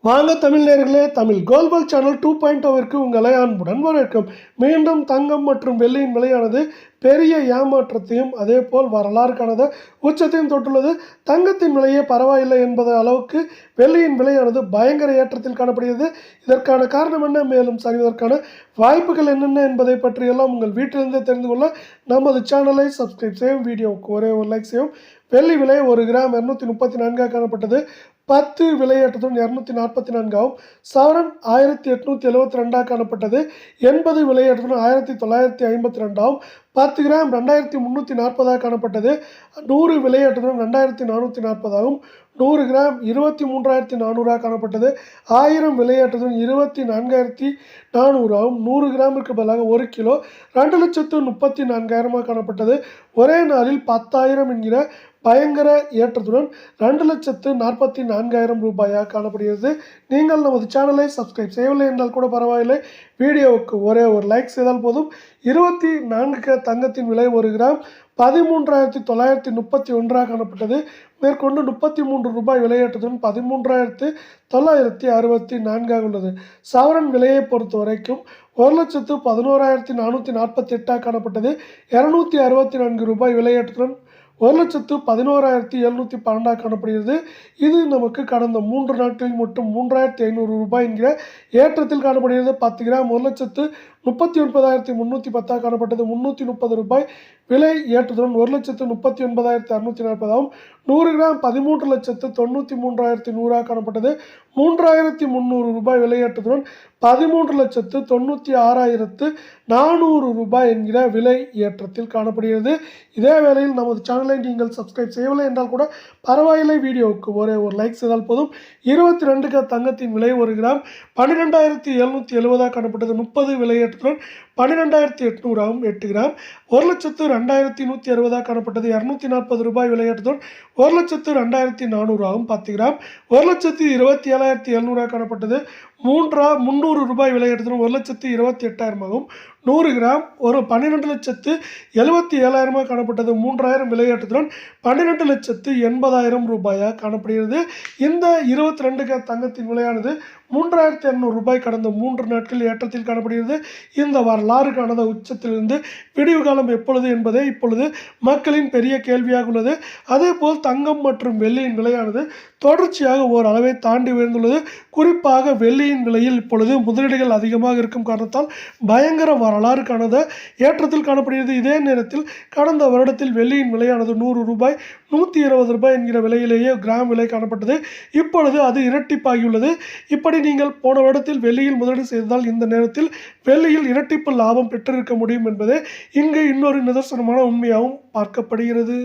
வாங்க தமிழ் நேயர்களே, தமிழ் கோல்பல் சேனல் 2.0விற்கு உங்களை அன்புடன் வரவேற்கும். மீண்டும் தங்கம் மற்றும் வெள்ளியின் விலையானது பெரிய ஏமாற்றத்தையும் அதேபோல் வரலாறு காணாத உச்சத்தையும் தொட்டுள்ளது. தங்கத்தின் விலையே பரவாயில்லை என்பது அளவுக்கு வெள்ளியின் விலையானது பயங்கர ஏற்றத்தில் காணப்படுகிறது. இதற்கான காரணம் என்ன, மேலும் சரிவதற்கான வாய்ப்புகள் என்னென்ன என்பதை பற்றியெல்லாம் உங்கள் வீட்டிலிருந்தே தெரிந்து கொள்ள நமது சேனலை சப்ஸ்கிரைப் செய்யும், வீடியோவுக்கு ஒரே ஒரு லைக் செய்யும். வெள்ளி விலை 1 கிராம் 234 காணப்பட்டது. 10 விலையேற்றத்துடன் 244 ஆகும். சவரன் 1872 காணப்பட்டது. 80 விலையேற்றத்துடன் 1952 ஆகும். 10 கிராம் 2340 காணப்பட்டது. 100 விலையேற்றத்துடன் 2440 ஆகும். 100 கிராம் 23400 காணப்பட்டது. 1000 விலையேற்றத்துடன் 24400 ஆகும். 100 கிராமிற்கு பதிலாக 1 கிலோ 2,34,000 காணப்பட்டது. ஒரே நாளில் 10,000 என்கிற பயங்கர ஏற்றத்துடன் 2,44,000 ரூபாயாக காணப்படுகிறது. நீங்கள் நமது சேனலை சப்ஸ்கிரைப் செய்யவில்லை என்றால் கூட பரவாயில்லை, வீடியோவுக்கு ஒரே ஒரு லைக் செய்தால் போதும். 24 தங்கத்தின் விலை 1 கிராம் 13,931 காணப்பட்டது. மேற்கொண்டு 33 ரூபாய் விலையேற்றத்துடன் 13,964 உள்ளது. சவரன் விலையை பொறுத்த வரைக்கும் 1,11,448 காணப்பட்டது. 264 ரூபாய் விலையேற்றத்துடன் 1,11,712 காணப்படுகிறது. இது நமக்கு கடந்த 3 நாட்களில் மட்டும் 3,500 ரூபாய் என்கிற ஏற்றத்தில் காணப்படுகிறது. 10 கிராம் 1,39,310 காணப்பட்டது. 330 ரூபாய் விலை ஏற்றத்துடன் 1,39,640 ஆகும். 100 கிராம் 13,93,100 காணப்பட்டது. 3,300 ரூபாய் விலையேற்றத்துடன் 13,96,400 ரூபாய் என்கிற விலை ஏற்றத்தில் காணப்படுகிறது. இதே வேளையில் நமது சேனலை நீங்கள் சப்ஸ்கிரைப் செய்யவில்லை என்றால் கூட பரவாயில்லை, வீடியோவுக்கு ஒரே ஒரு லைக் செய்தால் போதும். 22 தங்கத்தின் விலை 1 கிராம் 12,770 காணப்பட்டது. 30 விலையேற்றத்துடன் 12,800 ஆகும். 8 கிராம் 1,02,160 காணப்பட்டது. 240 ரூபாய் விலையேற்றத்துடன் 1,02,400 ஆகும். 10 கிராம் 1,27,700 காணப்பட்டது. 300 ரூபாய் விலையேற்றத்துடன் 1,28,000 ஆகும். 100 கிராம் 12,77,000 காணப்பட்டது. 3000 விலையேற்றத்துடன் 12,80,000 ரூபாயாக காணப்படுகிறது. இந்த 22 தங்கத்தின் விலையானது 3,200 ரூபாய் கடந்த 3 நாட்கள் ஏற்றத்தில் காணப்படுகிறது. இந்த வரலாறு காணாத உச்சத்திலிருந்து விடிவு காலம் எப்பொழுது என்பதே இப்பொழுது மக்களின் பெரிய கேள்வியாக உள்ளது. அதேபோல் தங்கம் மற்றும் வெள்ளியின் விலையானது தொடர்ச்சியாக ஓரளவை தாண்டி உயர்ந்துள்ளது. குறிப்பாக வெள்ளியின் விலையில் இப்பொழுது முதலீடுகள் அதிகமாக இருக்கும் காரணத்தால் பயங்கர வரலாறு காணாத ஏற்றத்தில் காணப்படுகிறது. இதே நேரத்தில் கடந்த வருடத்தில் வெள்ளியின் விலையானது 100 ரூபாய் 120 ரூபாய் என்கிற விலையிலேயே கிராம் விலை காணப்பட்டது. இப்பொழுது அது இரட்டிப்பாகியுள்ளது. இப்படி நீங்கள் போன வருடத்தில் வெள்ளியில் முதலீடு செய்தால் இந்த நேரத்தில் வெள்ளியில் இரட்டிப்பு லாபம் பெற்றிருக்க முடியும் என்பதே இங்கு இன்னொரு நிதர்சனமான உண்மையாகவும் பார்க்கப்படுகிறது.